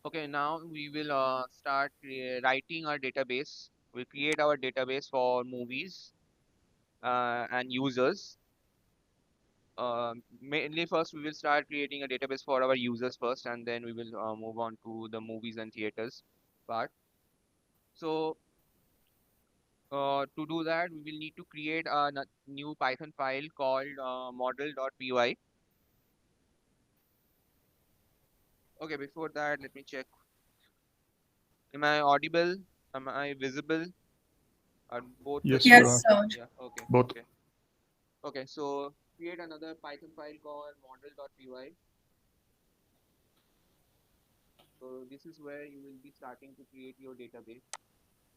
Okay, now we will start writing our database. We'll create our database for movies and users. Mainly first we will start creating a database for our users first, and then we will move on to the movies and theaters part. So to do that, we will need to create a new Python file called model.py. Okay, before that, let me check. Am I audible? Am I visible? Are both the Yes, you screens? are. Yes, sir. Yeah, okay, Both. okay. Okay, so create another Python file called model.py. So this is where you will be starting to create your database.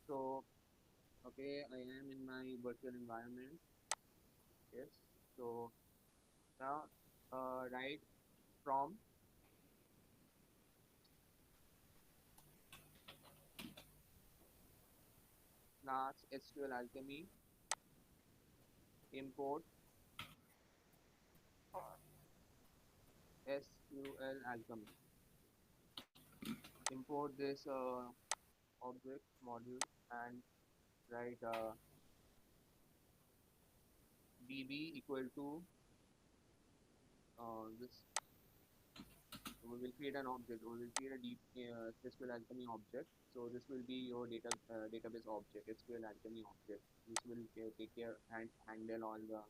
So, okay, I am in my virtual environment. Yes. So now write from class SQL Alchemy import SQL Alchemy. Import this object module and write db equal to this. We will create an object. We will create a deep SQL Alchemy object. So this will be your database object, SQL Alchemy object. This will take care and handle all the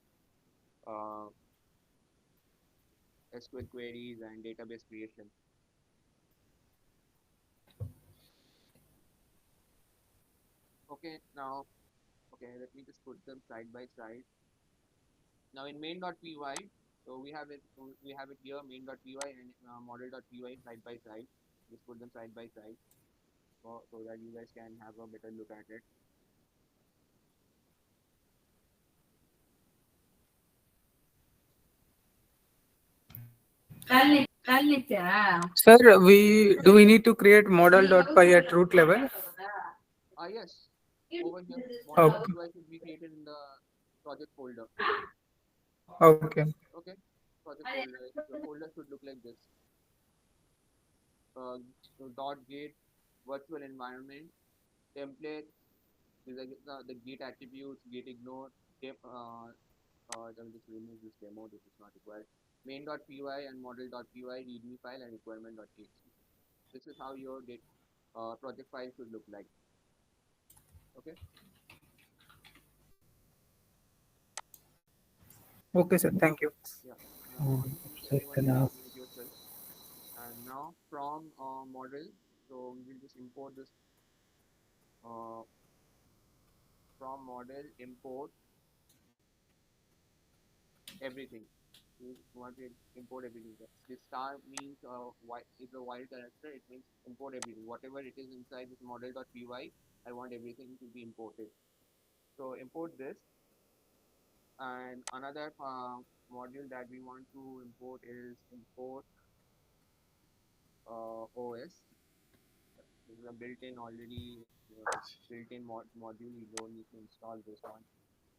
SQL queries and database creation. Okay, now let me just put them side by side. Now in main.py, so we have it here main.py and model.py side by side. Just put them side by side so that you guys can have a better look at it. Sir, we need to create model.py at root level? Yes, over here Okay. model.py should be created in the project folder. Okay. Okay, project folder. The folder should look like this. So dot git virtual environment template. These are the git attributes, git ignore, let me just remove this demo, this is not required. Main.py and model.py readme file and requirement.txt. This is how your project file should look like. Okay. Okay, sir. Thank you. Yeah. Oh, Please, everyone, second please half. mute yourself. And now from model, so we will just import this uh, from model import everything. We want to import everything. This star means is a while character. It means import everything. Whatever it is inside this model.py, I want everything to be imported. So import this, and another module that we want to import is import OS. This is a built-in already built-in module. You don't need to install this one.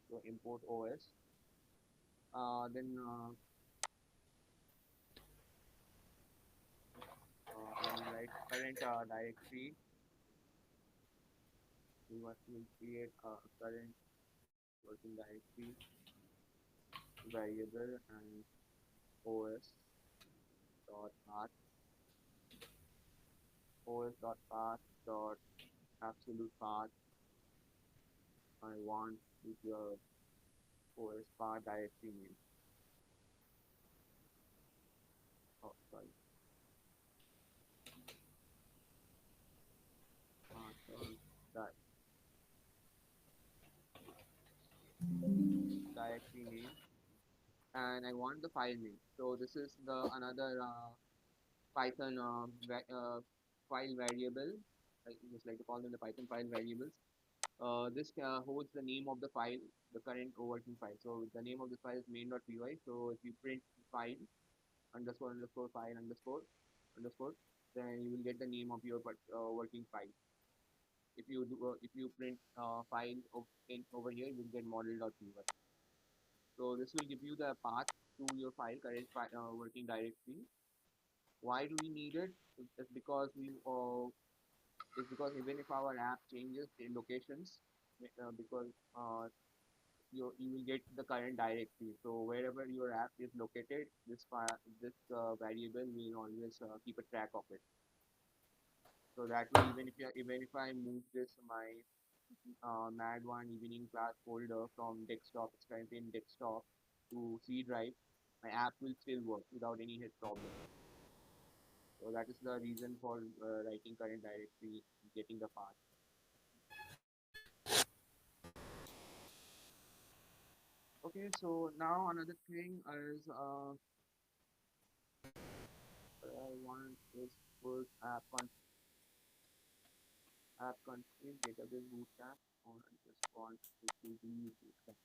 So import OS. Then write current directory. We want to create a current working directory variable and os dot path os dot path dot absolute path. I want with your os path directory name. Oh, sorry. That directory name, and I want the file name. So this is the another Python file variable. I just like to call them the Python file variables. This holds the name of the file, the current working file. So the name of the file is main.py. So if you print file underscore underscore file underscore underscore, then you will get the name of your working file. If you print file over here, you will get model.py. So this will give you the path to your file, current working directory. Why do we need it? It's because even if our app changes the locations, because you will get the current directory. So wherever your app is located, this variable will always keep a track of it. So that way, even if I move this my Mad One evening class folder from desktop, it's currently in desktop, to C drive, my app will still work without any hit problem. So that is the reason for writing current directory, getting the path. Okay, so now another thing is I want is put app config database bootcamp, or I just want it to be bootcamp.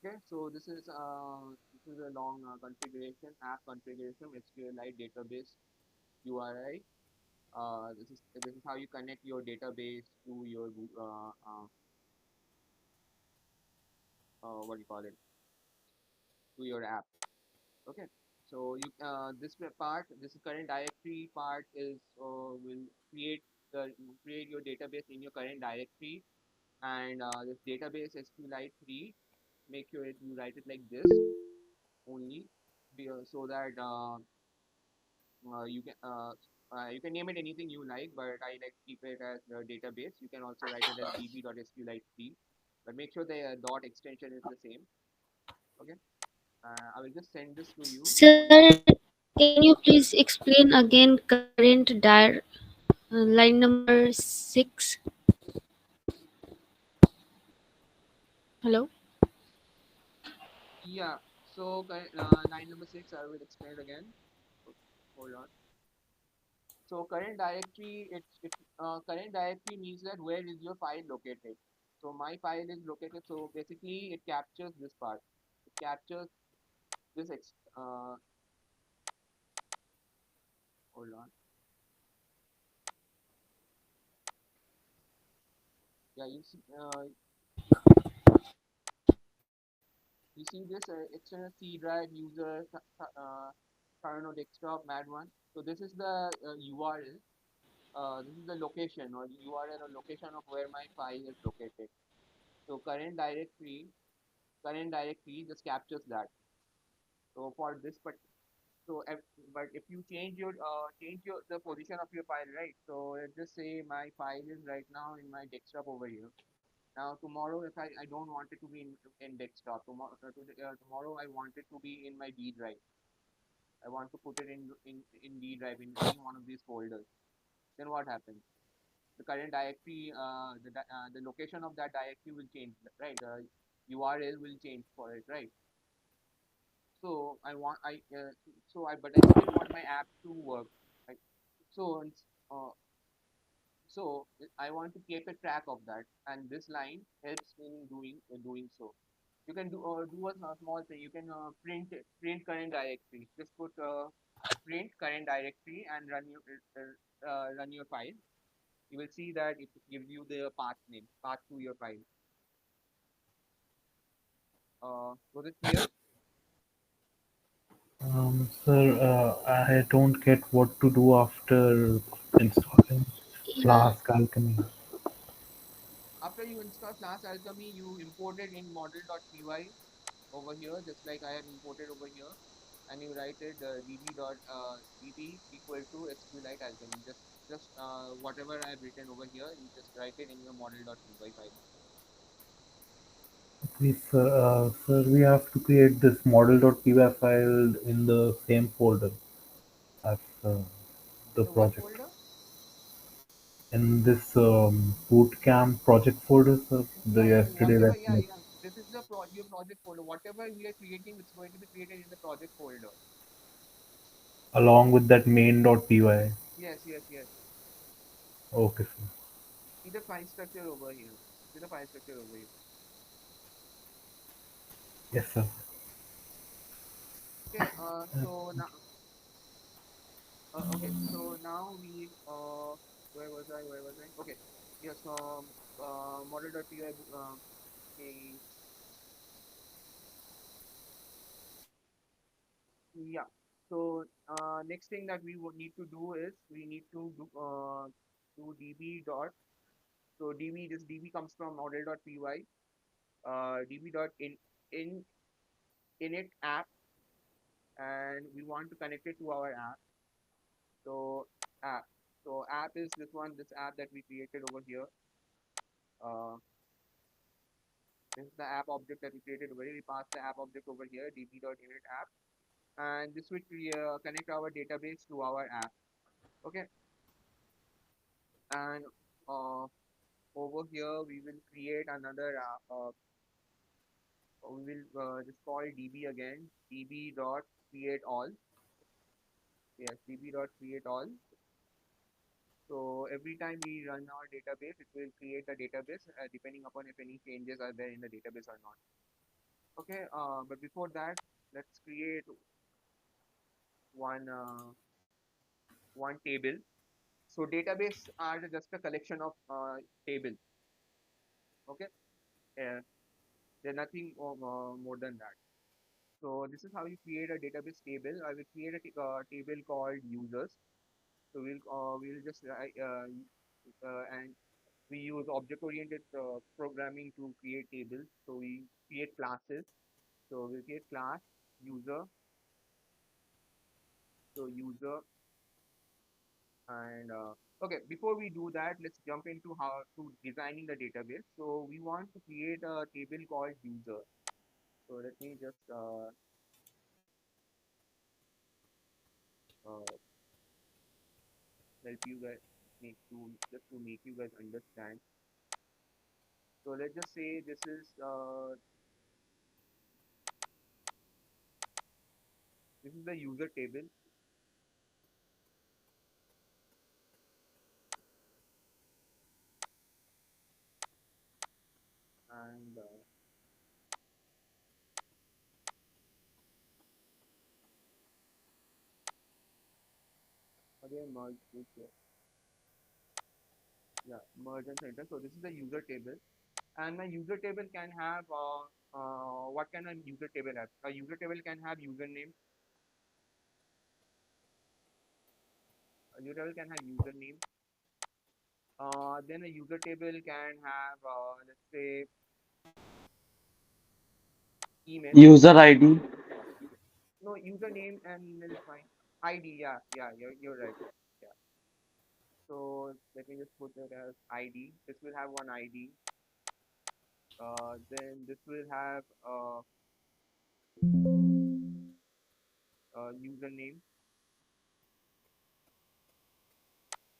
Okay, so this is a long configuration, app configuration, SQLite database URI. This is how you connect your database to your what do you call it, to your app. Okay, so this current directory part is will create create your database in your current directory, and this database SQLite 3, make sure you write it like this only, so that you can name it anything you like, but I like to keep it as the database. You can also write it as db.sqlite3, but make sure the dot extension is the same. Okay, I will just send this to you. Sir, can you please explain again current line number 6? Hello? Yeah, so line number 6, I will explain it again. Hold on. So current directory means that where is your file located. So my file is located. So basically, it captures this part. It captures this. Hold on. Yeah, you see this external C drive user Carno desktop Mad One. So this is the URL. This is the location or URL or location of where my file is located. So current directory just captures that. So for this, but if you change your the position of your file, right? So let's just say my file is right now in my desktop over here. Now tomorrow, if I don't want it to be in desktop, tomorrow I want it to be in my D drive. I want to put it in D drive in any one of these folders. Then what happens? The current directory, the location of that directory will change, right? The URL will change for it, right? So but I still want my app to work, right? So uh, I want to keep a track of that, and this line helps in doing so. You can do a small thing. You can print current directory. Just put print current directory and run your file. You will see that it gives you the path to your file. Was it clear? Sir, I don't get what to do after installing Yeah. Flask Alchemy. After you install Flask Alchemy, you import it in model.py over here, just like I have imported over here, and you write it db equal to SQLite Alchemy. Just whatever I have written over here, you just write it in your model.py file. Please, sir, we have to create this model.py file in the same folder as the So what project. folder? In this bootcamp project folder, sir, the Yeah, yesterday whatever. that Yeah, you yeah. This is your project folder. Whatever we are creating, it's going to be created in the project folder. along with that main.py. Yes, yes, yes. Okay, sir. See the file structure over here. See the file structure over here. Yes, sir. Okay. So now where was I? Where was I? Okay. Yes. Model.py. Okay. Yeah. So next thing that we would need to do is we need to do db dot. So this db comes from model.py. Db dot in init app, and we want to connect it to our app. So app. So app is this one, this app that we created over here. Uh, this is the app object that we created over here. We pass the app object over here, db.init app, and this will connect our database to our app. Okay, and uh, over here we will create another app. We will just call db again, db dot create all. Yes, db dot create all. So every time we run our database, it will create a database depending upon if any changes are there in the database or not. Okay, but before that, let's create one one table. So database are just a collection of tables. Okay, uh, they're nothing more than that. So this is how you create a database table. I will create a table called users. So we'll just and we use object-oriented programming to create tables. So we create classes. So we create class user. So user and okay. Before we do that, let's jump into how to designing the database. So we want to create a table called user. So let me just uh, help you guys make you guys understand. So let's just say this is the user table, and again merge this here. Yeah, merge and center. So this is the user table, and my user table can have what can a user table have? A user table can have username. A user table can have username. Then a user table can have let's say email. User ID. No, username and email is fine. ID, yeah, yeah, you're right. Yeah. So let me just put it as ID. This will have one ID. Then this will have username.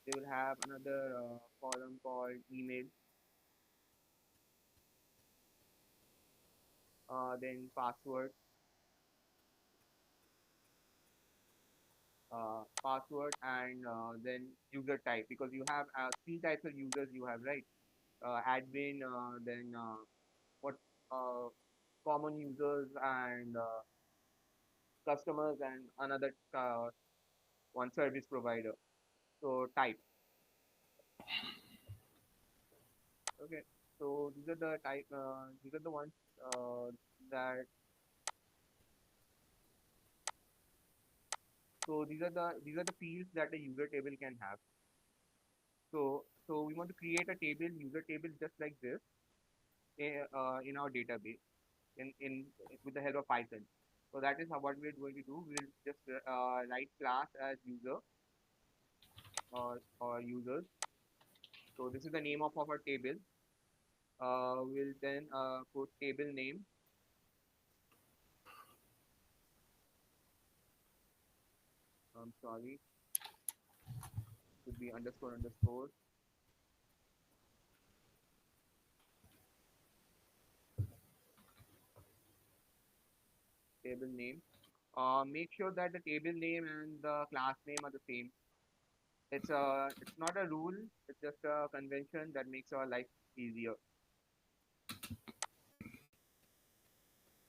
They will have another column called email. Then password. Password and then user type, because you have three types of users you have, right? Admin, then what uh, common users and customers, and another one service provider. So type. Okay. So these are the type. These are the ones that. So these are the fields that a user table can have. So we want to create a table, user table, just like this in our database in with the help of Python. So that is how what we're going to do. We'll just write class as user or users. So this is the name of our table. We'll then put table name. I'm sorry, should be underscore underscore table name. Make sure that the table name and the class name are the same. It's not a rule. It's just a convention that makes our life easier.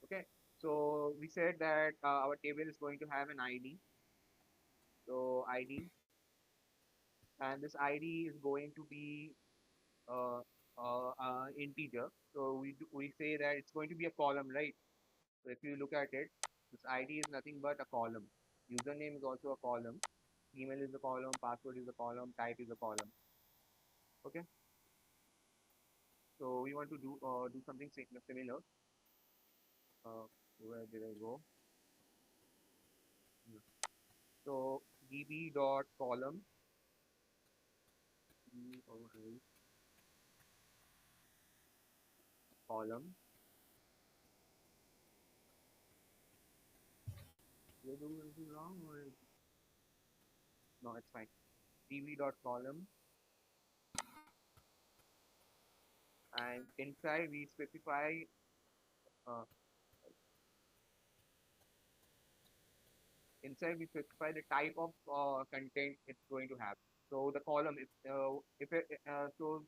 Okay. So we said that our table is going to have an ID. So ID, and this ID is going to be uh, integer. So we say that it's going to be a column, right? So if you look at it, this ID is nothing but a column. Username is also a column. Email is a column. Password is a column. Type is a column. Okay. So we want to do something similar. Where did I go? Yeah. So db dot column. Column. Did I do anything wrong or no? It's fine. db dot column, and inside we specify uh, the type of content it's going to have. So the column is if it, so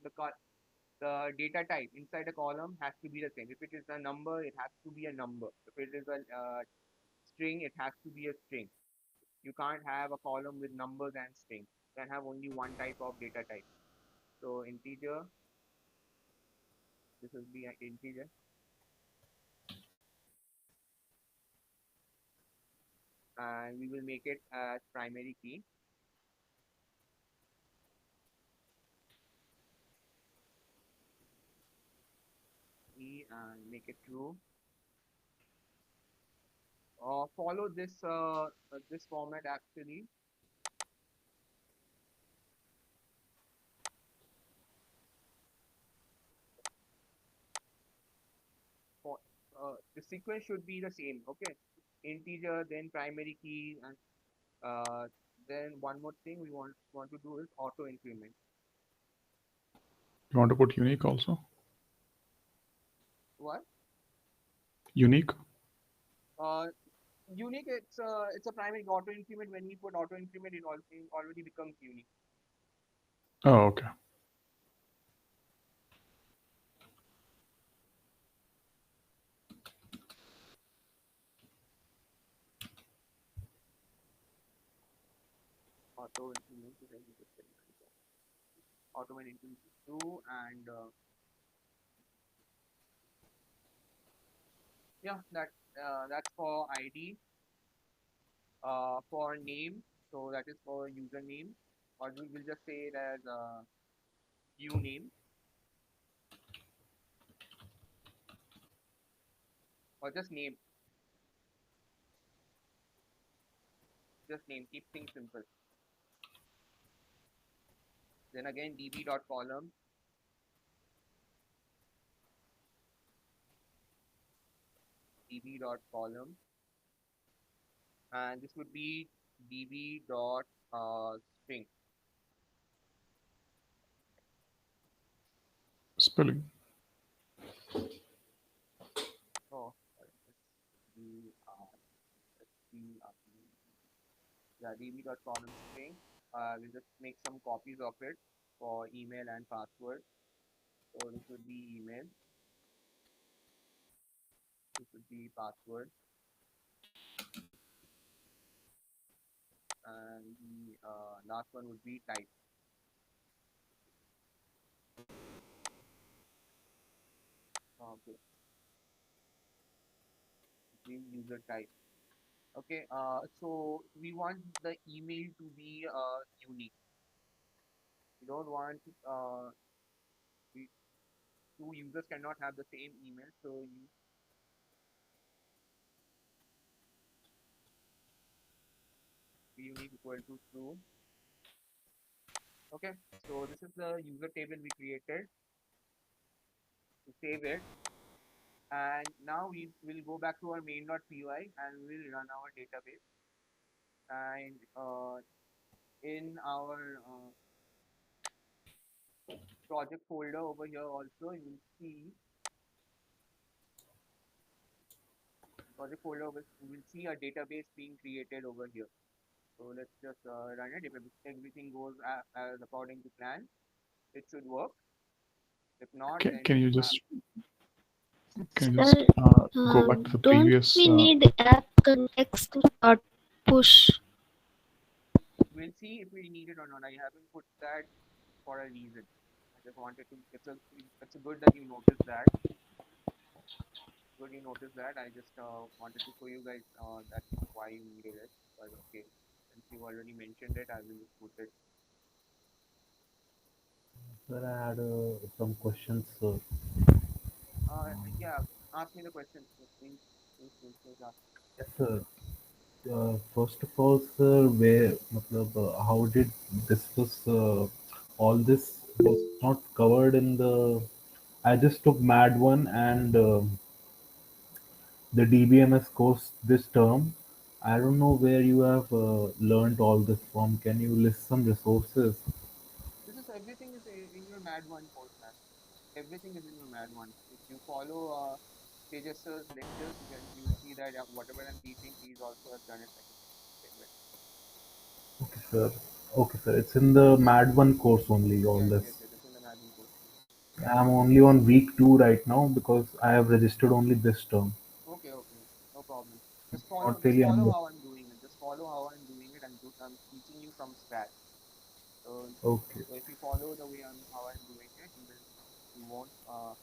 the data type inside the column has to be the same. If it is a number, it has to be a number. If it is a string, it has to be a string. You can't have a column with numbers and strings. You can have only one type of data type. So integer, this will be an integer, and we will make it as primary key. And make it true. Follow this format actually. For the sequence should be the same. Okay, integer, then primary key, and then one more thing we want to do is auto increment. You want to put unique also? What? Unique? Unique. It's a primary auto increment. When we put auto increment, it already becomes unique. Oh, okay. Auto increment is auto increment 2, and yeah, that's for ID. For name, so that is for username, or we will just say it as uname, or just name. Just name. Keep things simple. Then again, db dot column. db dot column, and this would be db dot string. Spelling. Oh, S-D-R. Yeah, db dot column string. We'll just make some copies of it for email and password. So this would be email. This would be password. And the last one would be type. Okay. The user type. Okay. So we want the email to be unique. We don't want two users cannot have the same email. So unique equal to true. Okay. So this is the user table we created. To save it. And now we will go back to our main.py and we'll run our database. And in our project folder over here also, you will see project folder. We will see a database being created over here. So let's just run it. If everything goes as according to plan, it should work. If not, then Can you just Sir, go back to the don't previous? we need app context dot push? we'll see if we need it or not. I haven't put that for a reason. I just wanted to. It's a good that you noticed that. Good you noticed that. I just wanted to show you guys that why you needed it, but okay. Since you already mentioned it, I will just put it. Sir, I had some questions, sir. Yeah, ask me the question. Please ask. Yes, sir. First of all, sir, how did this was all this was not covered in the. I just took MAD one and the DBMS course this term. I don't know where you have learned all this from. Can you list some resources? This is everything is in your Mad One course, man. Everything is in your Mad One. If you follow Tejas sir's lectures, you will see that whatever I'm teaching, he's also has done it like same way. Okay, sir. Okay, sir. It's in the MAD one course only. All Yes, this. yes, yes. It's in the Mad One course. I'm only on week two right now because I have registered only this term. Okay, okay, no problem. Not Just really follow under. how I'm doing it. Just follow how I'm doing it. I'm teaching you from scratch. So, Okay. so if you follow the way how I'm doing it, you won't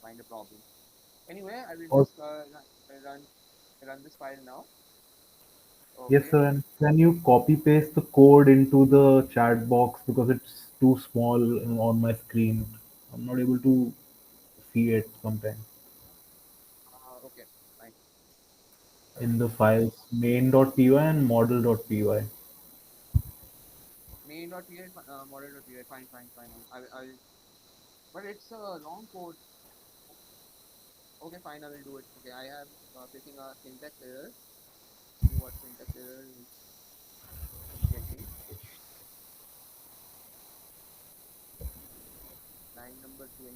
find a problem. Anyway, I will Oh, just run run this file now. yes, Okay. sir. And can you copy paste the code into the chat box because it's too small on my screen. I'm not able to see it sometimes Okay. Fine. in the files main.py and model.py. Main.py, model.py. Fine, fine, fine. But it's a long code. Okay, fine. I will do it. Okay, I am facing a syntax error. See what syntax error is getting. Line number 20.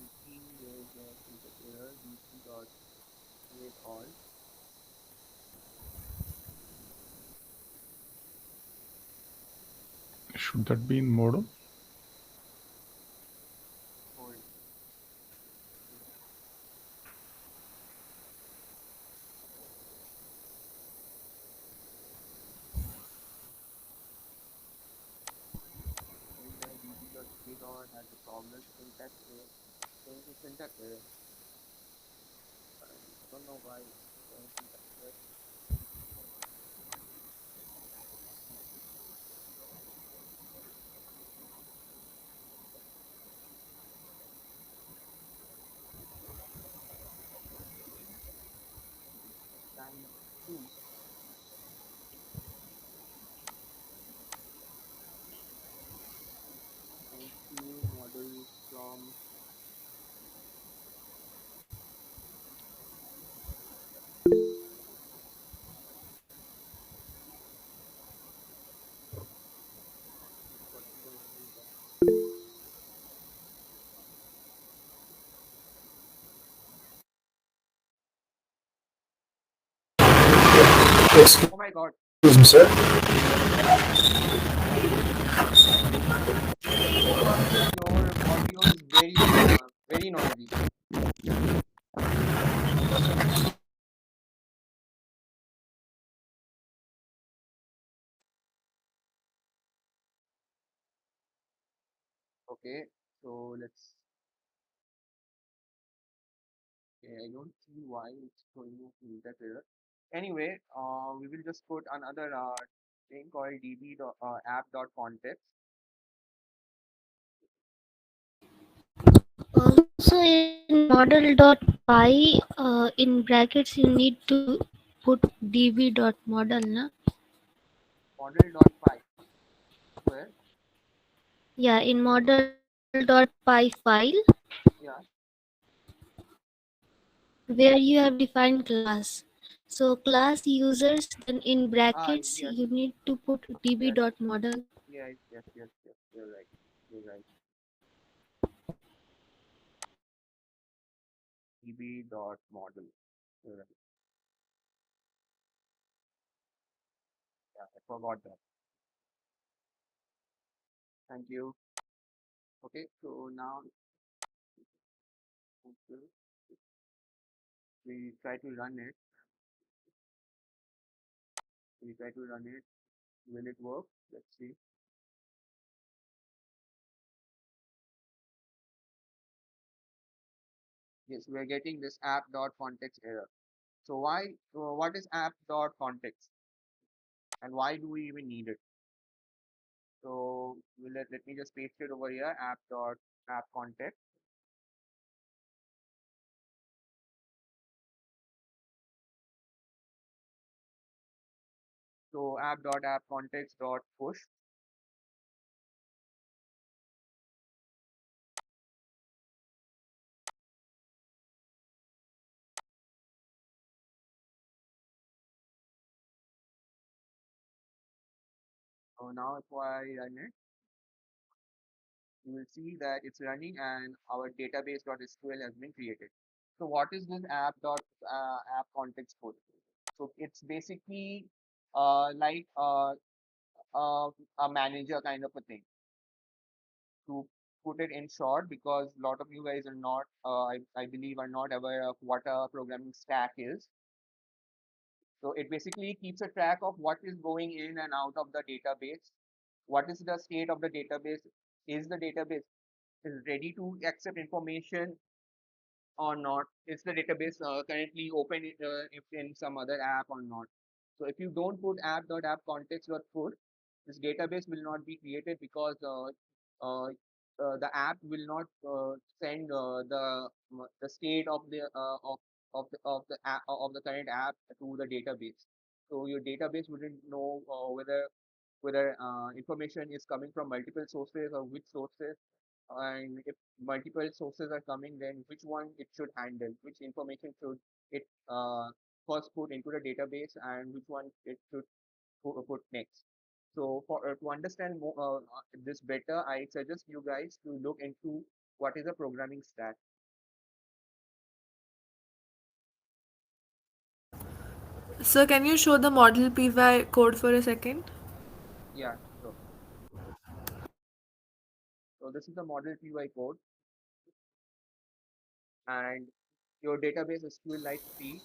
There is a syntax error. dc dot create all. Should that be in model? Hold. Saying that dc.create all has a problem. Syntax error. There is a syntax error. I don't know why. Syntax error. Line 2. Thank you. Model from. What is the model? Oh my god. Excuse me, sir. Your audio is very noisy. Okay, so let's. Okay, I don't see why it's going to be that error. Anyway, we will just put another thing called app.context. Also in model.py, in brackets you need to put db.model, na? Model.py. Where? Yeah, in model.py file Yeah. where you have defined class. So class users, then in Ah, brackets yes, you need to put yes, db.model. yes. You're right. You're right. db.model. You're right. Yeah, I forgot that. Thank you. Okay, so now okay, we try to run it. We try to run it. Will it work? Let's see. Yes, we are getting this app.context error. So why? What is app.context? and why do we even need it? So let me just paste it over here, app context. So app.appcontext.push. So now if I run it, you will see that it's running and our database.sql has been created. So what is this app context push? So it's basically like a manager kind of a thing. To put it in short, because a lot of you guys are not, I believe, are not aware of what a programming stack is. So it basically keeps a track of what is going in and out of the database. What is the state of the database? Is the database is ready to accept information or not? Is the database currently open if in some other app or not? So if you don't put app.appcontext.put, this database will not be created because the app will not send the state of the app, of the current app to the database. So your database wouldn't know whether information is coming from multiple sources or which sources, and if multiple sources are coming, then which one it should handle, which information should it first put into the database, and which one it should put next. So for to understand more, this better, I suggest you guys to look into what is a programming stack. So can you show the model PY code for a second? Yeah, so this is the model PY code, and your database is SQLite 3.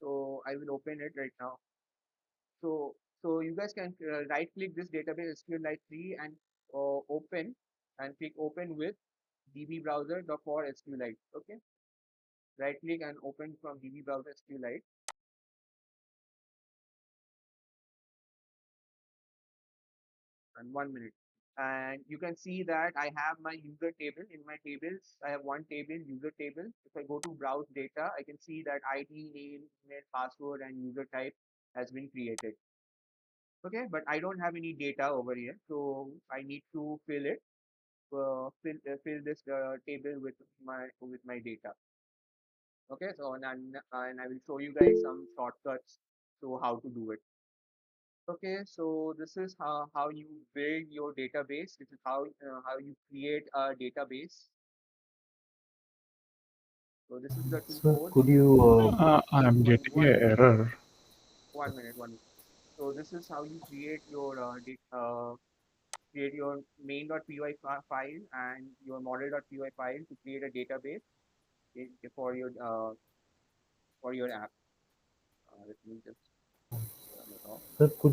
So I will open it right now. So you guys can right click this database SQLite 3 and open, and click open with DB browser for SQLite. Okay, right click and open from DB browser SQLite. And 1 minute. And you can see that I have my user table. In my tables, I have one table, user table. If I go to browse data, I can see that ID, name, email, password, and user type has been created. Okay, but I don't have any data over here, so I need to fill it. Fill this table with my data. Okay, so and I will show you guys some shortcuts to how to do it. Okay, so this is how you build your database. This is how you create a database. So this is the two Sir, codes. could you I'm getting One an minute, error. 1 minute, 1 minute. So this is how you create your main.py file and your model.py file to create a database for your app. Let me just turn it off. sir, could you